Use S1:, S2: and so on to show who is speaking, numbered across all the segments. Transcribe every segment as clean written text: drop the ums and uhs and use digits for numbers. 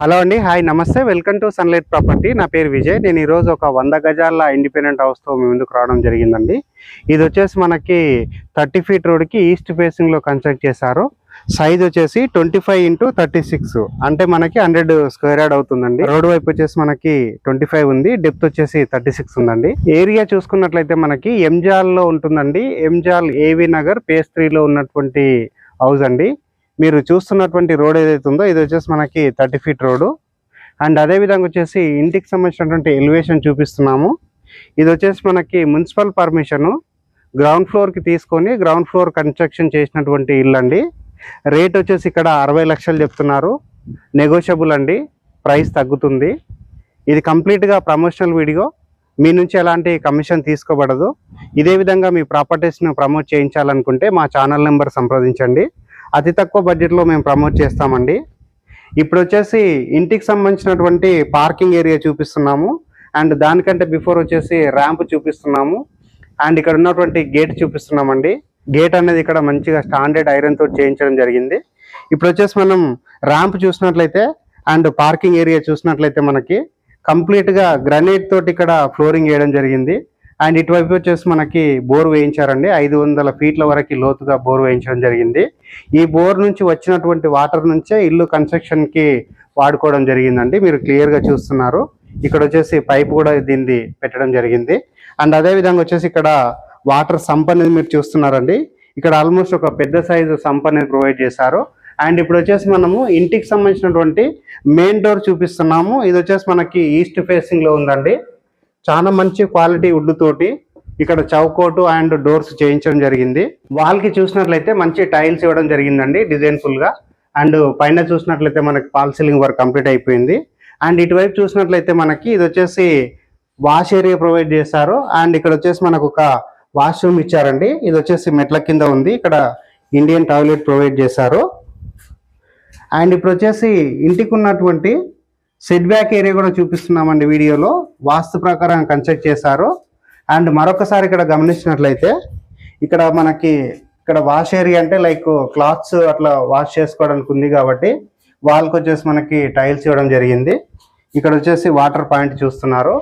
S1: Hello అండి. Hi, నమస్తే. Welcome to sunlight property. నా పేరు విజయ్. నేను ఈరోజు ఒక 100 గజాల ఇండిపెండెంట్ హౌస్తో మీ ముందుకు రావడం జరిగిందండి. ఇది వచ్చేసి మనకి 30 ఫీట్ రోడ్కి ఈస్ట్ ఫేసింగ్లో కన్స్ట్రక్ట్ చేశారు. సైజ్ వచ్చేసి 25x36 అంటే మనకి 100 స్క్వేర్ యార్డ్ అవుతుందండి. రోడ్ వైపు వచ్చేసి మనకి 25 ఉంది, డెప్త్ వచ్చేసి 36 ఉందండి. ఏరియా చూసుకున్నట్లయితే మనకి ఎంజాల్లో ఉంటుందండి. ఎంజాల్ ఏవి నగర్ phase 3లో ఉన్నటువంటి హౌస్ అండి. మీరు చూస్తున్నటువంటి రోడ్ ఏదైతే ఉందో ఇది వచ్చేసి మనకి 30 ఫీట్ రోడ్డు. అండ్ అదేవిధంగా వచ్చేసి ఇంటికి సంబంధించినటువంటి ఎలివేషన్ చూపిస్తున్నాము. ఇది వచ్చేసి మనకి మున్సిపల్ పర్మిషను గ్రౌండ్ ఫ్లోర్కి తీసుకొని గ్రౌండ్ ఫ్లోర్ కన్స్ట్రక్షన్ చేసినటువంటి ఇల్లు అండి. రేట్ వచ్చేసి ఇక్కడ 60 లక్షలు చెప్తున్నారు. నెగోషియబుల్ అండి, ప్రైస్ తగ్గుతుంది. ఇది కంప్లీట్గా ప్రమోషనల్ వీడియో, మీ నుంచి ఎలాంటి కమిషన్ తీసుకోబడదు. ఇదే విధంగా మీ ప్రాపర్టీస్ను ప్రమోట్ చేయించాలనుకుంటే మా ఛానల్ నెంబర్ సంప్రదించండి. అతి తక్కువ బడ్జెట్లో మేము ప్రమోట్ చేస్తామండి. ఇప్పుడు వచ్చేసి ఇంటికి సంబంధించినటువంటి పార్కింగ్ ఏరియా చూపిస్తున్నాము. అండ్ దానికంటే బిఫోర్ వచ్చేసి ర్యాంప్ చూపిస్తున్నాము. అండ్ ఇక్కడ ఉన్నటువంటి గేట్ చూపిస్తున్నామండి. గేట్ అనేది ఇక్కడ మంచిగా స్టాండర్డ్ ఐరన్ తోటి చేయించడం జరిగింది. ఇప్పుడు వచ్చేసి మనం ర్యాంప్ చూసినట్లయితే అండ్ పార్కింగ్ ఏరియా చూసినట్లయితే మనకి కంప్లీట్గా గ్రానైట్ తోటి ఇక్కడ ఫ్లోరింగ్ వేయడం జరిగింది. అండ్ ఇటువైపు వచ్చేసి మనకి బోర్ వేయించారండి. 500 ఫీట్ల వరకు లోతుగా బోర్ వేయించడం జరిగింది. ఈ బోర్ నుంచి వచ్చినటువంటి వాటర్ నుంచే ఇల్లు కన్స్ట్రక్షన్కి వాడుకోవడం జరిగిందండి. మీరు క్లియర్గా చూస్తున్నారు. ఇక్కడ వచ్చేసి పైప్ కూడా దీన్ని పెట్టడం జరిగింది. అండ్ అదేవిధంగా వచ్చేసి ఇక్కడ వాటర్ సంప్ అనేది మీరు చూస్తున్నారండి. ఇక్కడ ఆల్మోస్ట్ ఒక పెద్ద సైజు సంప్ అనేది ప్రొవైడ్ చేశారు. అండ్ ఇప్పుడు వచ్చేసి మనము ఇంటికి సంబంధించినటువంటి మెయిన్ డోర్ చూపిస్తున్నాము. ఇది వచ్చేసి మనకి ఈస్ట్ ఫేసింగ్లో ఉందండి. చాలా మంచి క్వాలిటీ వుడ్ తోటి ఇక్కడ చౌకోటు అండ్ డోర్స్ చేయించడం జరిగింది. వాల్కి చూసినట్లయితే మంచి టైల్స్ ఇవ్వడం జరిగిందండి డిజైన్ఫుల్గా. అండ్ పైన చూసినట్లయితే మనకి ఫాల్ సీలింగ్ వర్క్ కంప్లీట్ అయిపోయింది. అండ్ ఇటువైపు చూసినట్లయితే మనకి ఇది వచ్చేసి వాష్ ఏరియా ప్రొవైడ్ చేశారు. అండ్ ఇక్కడ వచ్చేసి మనకు ఒక వాష్రూమ్ ఇచ్చారండి. ఇది వచ్చేసి మెట్ల కింద ఉంది. ఇక్కడ ఇండియన్ టాయిలెట్ ప్రొవైడ్ చేశారు. అండ్ ఇప్పుడు వచ్చేసి ఇంటికి ఉన్నటువంటి సెట్ బ్యాక్ ఏరియా కూడా చూపిస్తున్నామండి వీడియోలో. వాస్తు ప్రకారం కన్స్ట్రక్ట్ చేశారు. అండ్ మరొకసారి ఇక్కడ గమనించినట్లయితే ఇక్కడ మనకి ఇక్కడ వాష్ ఏరియా అంటే లైక్ క్లాత్స్ అట్లా వాష్ చేసుకోవడానికి ఉంది కాబట్టి వాల్కి వచ్చేసి మనకి టైల్స్ ఇవ్వడం జరిగింది. ఇక్కడ వచ్చేసి వాటర్ పాయింట్ చూస్తున్నారు.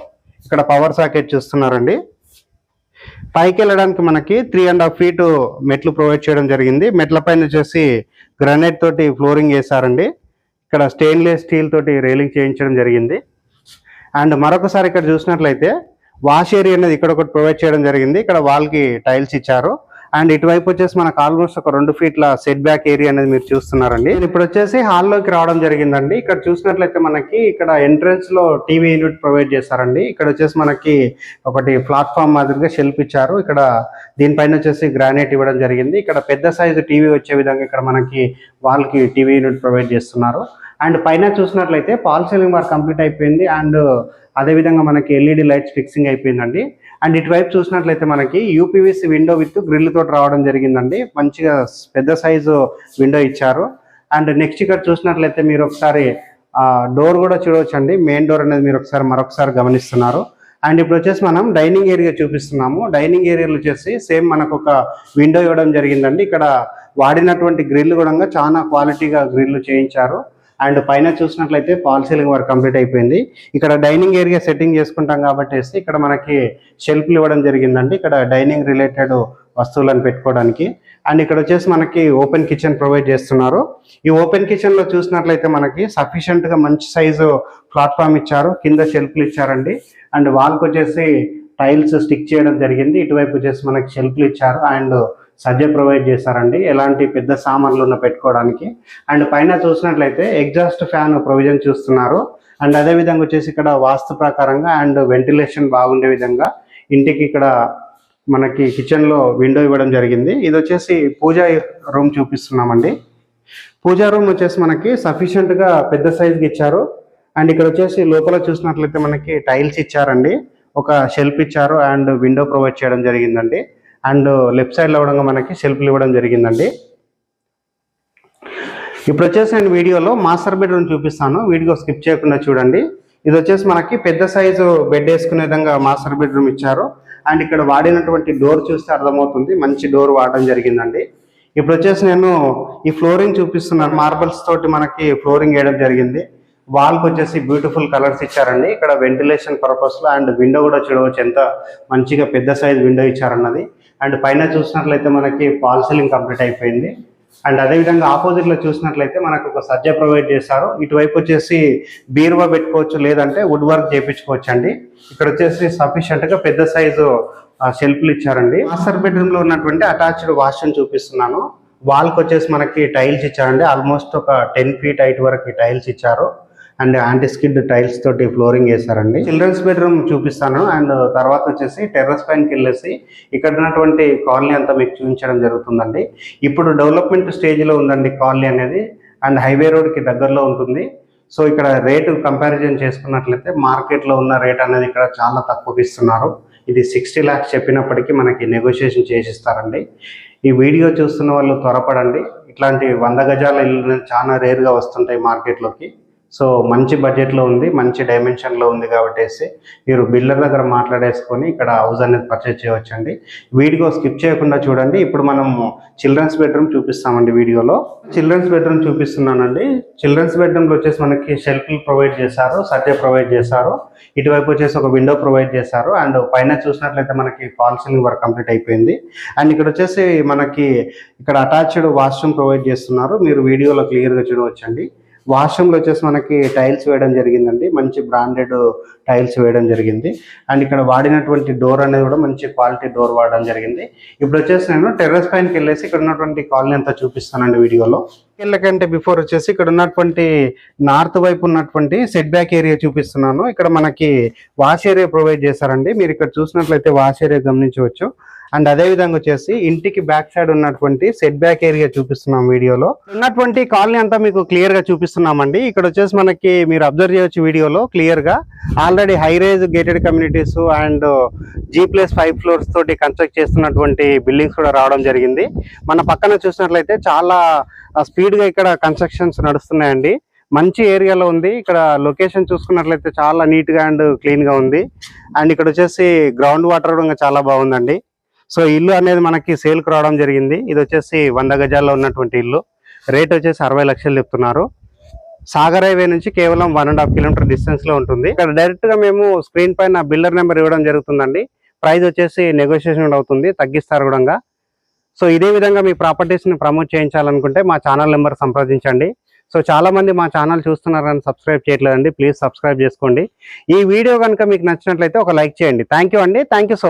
S1: ఇక్కడ పవర్ సాకెట్ చూస్తున్నారండి. పైకి వెళ్ళడానికి మనకి 3.5 ఫీట్ మెట్లు ప్రొవైడ్ చేయడం జరిగింది. మెట్ల పైన వచ్చేసి గ్రానైట్ తోటి ఫ్లోరింగ్ వేశారండి. ఇక్కడ స్టెయిన్లెస్ స్టీల్ తోటి రైలింగ్ చేయించడం జరిగింది. అండ్ మరొకసారి ఇక్కడ చూసినట్లయితే వాష్ ఏరియా అనేది ఇక్కడ ఒకటి ప్రొవైడ్ చేయడం జరిగింది. ఇక్కడ వాల్కి టైల్స్ ఇచ్చారు. అండ్ ఇటువైపు వచ్చేసి మనకు ఆల్మోస్ట్ ఒక 2 ఫీట్ల సెట్ బ్యాక్ ఏరియా అనేది మీరు చూస్తున్నారండి. ఇప్పుడు వచ్చేసి హాల్లోకి రావడం జరిగిందండి. ఇక్కడ చూసినట్లయితే మనకి ఇక్కడ ఎంట్రన్స్ లో టీవీ యూనిట్ ప్రొవైడ్ చేస్తారండి. ఇక్కడ వచ్చేసి మనకి ఒకటి ప్లాట్ఫామ్ మాదిరిగా షెల్ఫ్ ఇచ్చారు. ఇక్కడ దీనిపైన వచ్చేసి గ్రానైట్ ఇవ్వడం జరిగింది. ఇక్కడ పెద్ద సైజు టీవీ వచ్చే విధంగా ఇక్కడ మనకి వాల్కి టీవీ యూనిట్ ప్రొవైడ్ చేస్తున్నారు. అండ్ పైన చూసినట్లయితే ఫాల్ సీలింగ్ వర్క్ కంప్లీట్ అయిపోయింది. అండ్ అదేవిధంగా మనకి ఎల్ఈడి లైట్స్ ఫిక్సింగ్ అయిపోయిందండి. అండ్ ఇటువైపు చూసినట్లయితే మనకి యూపీవీసీ విండో విత్ గ్రిల్ తోటి రావడం జరిగిందండి. మంచిగా పెద్ద సైజు విండో ఇచ్చారు. అండ్ నెక్స్ట్ ఇక్కడ చూసినట్లయితే మీరు ఒకసారి డోర్ కూడా చూడవచ్చండి. మెయిన్ డోర్ అనేది మీరు మరొకసారి గమనిస్తున్నారు. అండ్ ఇప్పుడు వచ్చేసి మనం డైనింగ్ ఏరియా చూపిస్తున్నాము. డైనింగ్ ఏరియాలో వచ్చేసి సేమ్ మనకు ఒక విండో ఇవ్వడం జరిగిందండి. ఇక్కడ వాడినటువంటి గ్రిల్ కూడా చాలా క్వాలిటీగా గ్రిల్ చేయించారు. అండ్ పైన చూసినట్లయితే ఫాల్ సీలింగ్ వర్క్ కంప్లీట్ అయిపోయింది. ఇక్కడ డైనింగ్ ఏరియా సెట్టింగ్ చేసుకుంటాం కాబట్టి ఇక్కడ మనకి షెల్ఫ్లు ఇవ్వడం జరిగిందండి. ఇక్కడ డైనింగ్ రిలేటెడ్ వస్తువులను పెట్టుకోవడానికి. అండ్ ఇక్కడ వచ్చేసి మనకి ఓపెన్ కిచెన్ ప్రొవైడ్ చేస్తున్నారు. ఈ ఓపెన్ కిచెన్ లో చూసినట్లయితే మనకి సఫిషియెంట్ గా మంచి సైజు ప్లాట్ఫామ్ ఇచ్చారు. కింద షెల్ఫ్లు ఇచ్చారండి. అండ్ వాల్కి వచ్చేసి టైల్స్ స్టిక్ చేయడం జరిగింది. ఇటువైపు వచ్చేసి మనకి షెల్ఫ్లు ఇచ్చారు. అండ్ సజ్జ ప్రొవైడ్ చేశారండి ఎలాంటి పెద్ద సామాన్లు ఉన్న పెట్టుకోవడానికి. అండ్ పైన చూసినట్లయితే ఎగ్జాస్ట్ ఫ్యాన్ ప్రొవిజన్ చూస్తున్నారు. అండ్ అదేవిధంగా వచ్చేసి ఇక్కడ వాస్తు ప్రకారంగా అండ్ వెంటిలేషన్ బాగుండే విధంగా ఇంటికి ఇక్కడ మనకి కిచెన్లో విండో ఇవ్వడం జరిగింది. ఇది వచ్చేసి పూజా రూమ్ చూపిస్తున్నామండి. పూజా రూమ్ వచ్చేసి మనకి సఫిషియెంట్గా పెద్ద సైజ్కి ఇచ్చారు. అండ్ ఇక్కడ వచ్చేసి లోపల చూసినట్లయితే మనకి టైల్స్ ఇచ్చారండి. ఒక షెల్ఫ్ ఇచ్చారు అండ్ విండో ప్రొవైడ్ చేయడం జరిగిందండి. అండ్ లెఫ్ట్ సైడ్లో కూడా మనకి షెల్ఫ్లు ఇవ్వడం జరిగిందండి. ఇప్పుడు వచ్చేసి నేను వీడియోలో మాస్టర్ బెడ్రూమ్ చూపిస్తాను. వీడియో స్కిప్ చేయకుండా చూడండి. ఇది వచ్చేసి మనకి పెద్ద సైజు బెడ్ వేసుకునే విధంగా మాస్టర్ బెడ్రూమ్ ఇచ్చారు. అండ్ ఇక్కడ వాడినటువంటి డోర్ చూస్తే అర్థమవుతుంది, మంచి డోర్ వాడడం జరిగిందండి. ఇప్పుడు వచ్చేసి నేను ఈ ఫ్లోరింగ్ చూపిస్తున్నాను. మార్బల్స్ తోటి మనకి ఫ్లోరింగ్ వేయడం జరిగింది. వాల్కి వచ్చేసి బ్యూటిఫుల్ కలర్స్ ఇచ్చారండి. ఇక్కడ వెంటిలేషన్ పర్పస్లో అండ్ విండో కూడా చూడవచ్చు, ఎంత మంచిగా పెద్ద సైజ్ విండో ఇచ్చారన్నది. అండ్ పైన చూసినట్లయితే మనకి ఫాల్ సీలింగ్ కంప్లీట్ అయిపోయింది. అండ్ అదేవిధంగా ఆపోజిట్లో చూసినట్లయితే మనకు ఒక సజ్జ ప్రొవైడ్ చేశారు. ఇటువైపు వచ్చేసి బీరువా పెట్టుకోవచ్చు, లేదంటే వుడ్ వర్క్ చేయించుకోవచ్చు అండి. ఇక్కడ వచ్చేసి సఫిషియెంట్గా పెద్ద సైజు షెల్ఫ్లు ఇచ్చారండి. మాస్టర్ బెడ్రూమ్లో ఉన్నటువంటి అటాచ్డ్ వాష్రూమ్ చూపిస్తున్నాను. వాల్కి వచ్చేసి మనకి టైల్స్ ఇచ్చారండి. ఆల్మోస్ట్ ఒక 10 feet హైట్ వరకు టైల్స్ ఇచ్చారు. అండ్ యాంటీ స్కిడ్ టైల్స్ తోటి ఫ్లోరింగ్ వేశారండి. చిల్డ్రన్స్ బెడ్రూమ్ చూపిస్తాను. అండ్ తర్వాత వచ్చేసి టెర్రస్ పైనకి వెళ్ళేసి ఇక్కడ ఉన్నటువంటి కాలనీ అంతా మీకు చూపించడం జరుగుతుందండి. ఇప్పుడు డెవలప్మెంట్ స్టేజ్లో ఉందండి కాలనీ అనేది. అండ్ హైవే రోడ్కి దగ్గరలో ఉంటుంది. సో ఇక్కడ రేటు కంపారిజన్ చేసుకున్నట్లయితే మార్కెట్లో ఉన్న రేట్ అనేది ఇక్కడ చాలా తక్కువకి ఇస్తున్నారు. ఇది 60 lakhs చెప్పినప్పటికీ మనకి నెగోషియేషన్ చేసిస్తారండి. ఈ వీడియో చూస్తున్న వాళ్ళు త్వరపడండి. ఇట్లాంటి 100 గజాల ఇల్లు చాలా రేర్గా వస్తుంటాయి మార్కెట్లోకి. సో మంచి బడ్జెట్లో ఉంది, మంచి డైమెన్షన్లో ఉంది కాబట్టి మీరు బిల్డర్ దగ్గర మాట్లాడేసుకొని ఇక్కడ హౌస్ అనేది పర్చేజ్ చేయవచ్చండి. వీడియో స్కిప్ చేయకుండా చూడండి. ఇప్పుడు మనం చిల్డ్రన్స్ బెడ్రూమ్ చూపిస్తామండి. వీడియోలో చిల్డ్రన్స్ బెడ్రూమ్ చూపిస్తున్నానండి. చిల్డ్రన్స్ బెడ్రూమ్లో వచ్చేసి మనకి షెల్ఫ్లు ప్రొవైడ్ చేశారు, సజ్జ ప్రొవైడ్ చేశారు. ఇటువైపు వచ్చేసి ఒక విండో ప్రొవైడ్ చేశారు. అండ్ పైన చూసినట్లయితే మనకి ఫాల్ సీలింగ్ వర్క్ కంప్లీట్ అయిపోయింది. అండ్ ఇక్కడ వచ్చేసి మనకి ఇక్కడ అటాచ్డ్ వాష్రూమ్ ప్రొవైడ్ చేస్తున్నారు. మీరు వీడియోలో క్లియర్గా చూడవచ్చండి. వాష్రూమ్లో వచ్చేసి మనకి టైల్స్ వేయడం జరిగిందండి. మంచి బ్రాండెడ్ టైల్స్ వేయడం జరిగింది. అండ్ ఇక్కడ వాడినటువంటి డోర్ అనేది కూడా మంచి క్వాలిటీ డోర్ వాడడం జరిగింది. ఇప్పుడు వచ్చేసి నేను టెర్రస్ పైనకి వెళ్ళేసి ఇక్కడ ఉన్నటువంటి కాలనీ అంతా చూపిస్తానండి వీడియోలో. వెళ్ళకంటే బిఫోర్ వచ్చేసి ఇక్కడ ఉన్నటువంటి నార్త్ వైపు ఉన్నటువంటి సెట్ బ్యాక్ ఏరియా చూపిస్తున్నాను. ఇక్కడ మనకి వాష్ ఏరియా ప్రొవైడ్ చేశారండి. మీరు ఇక్కడ చూసినట్లయితే వాష్ ఏరియా గమనించవచ్చు. అండ్ అదే విధంగా వచ్చేసి ఇంటికి బ్యాక్ సైడ్ ఉన్నటువంటి సెట్ బ్యాక్ ఏరియా చూపిస్తున్నాం వీడియోలో. ఉన్నటువంటి కాలనీ అంతా మీకు క్లియర్ గా చూపిస్తున్నామండి. ఇక్కడ వచ్చేసి మనకి మీరు అబ్జర్వ్ చేయొచ్చు వీడియోలో క్లియర్ గా already high rise gated communities and G+5 floors తోటి కన్స్ట్రక్ట్ చేస్తున్నటువంటి బిల్డింగ్స్ కూడా రావడం జరిగింది. మన పక్కన చూసినట్లయితే చాలా స్పీడ్ గా ఇక్కడ కన్స్ట్రక్షన్స్ నడుస్తున్నాయండి. మంచి ఏరియాలో ఉంది. ఇక్కడ లొకేషన్ చూసుకున్నట్లయితే చాలా నీట్ గా అండ్ క్లీన్ గా ఉంది. అండ్ ఇక్కడ వచ్చేసి గ్రౌండ్ వాటర్ కూడా చాలా బాగుందండి. సో ఇల్లు అనేది మనకి సేల్కి రావడం జరిగింది. ఇది వచ్చేసి 100 గజాల్లో ఉన్నటువంటి ఇల్లు. రేట్ వచ్చేసి 60 లక్షలు చెప్తున్నారు. సాగర్ హైవే నుంచి కేవలం 1.5 kilometer డిస్టెన్స్ లో ఉంటుంది. ఇక్కడ డైరెక్ట్ గా మేము స్క్రీన్ పైన బిల్డర్ నెంబర్ ఇవ్వడం జరుగుతుందండి. ప్రైస్ వచ్చేసి నెగోషియేషన్ అవుతుంది, తగ్గిస్తారు కూడా. సో ఇదే విధంగా మీ ప్రాపర్టీస్ ని ప్రమోట్ చేయించాలనుకుంటే మా ఛానల్ నెంబర్ సంప్రదించండి. సో చాలా మంది మా ఛానల్ చూస్తున్నారు కానీ సబ్స్క్రైబ్ చేయట్లేదండి. ప్లీజ్ సబ్స్క్రైబ్ చేసుకోండి. ఈ వీడియో కనుక మీకు నచ్చినట్లయితే ఒక లైక్ చేయండి. థ్యాంక్ యూ అండి. Thank you so much.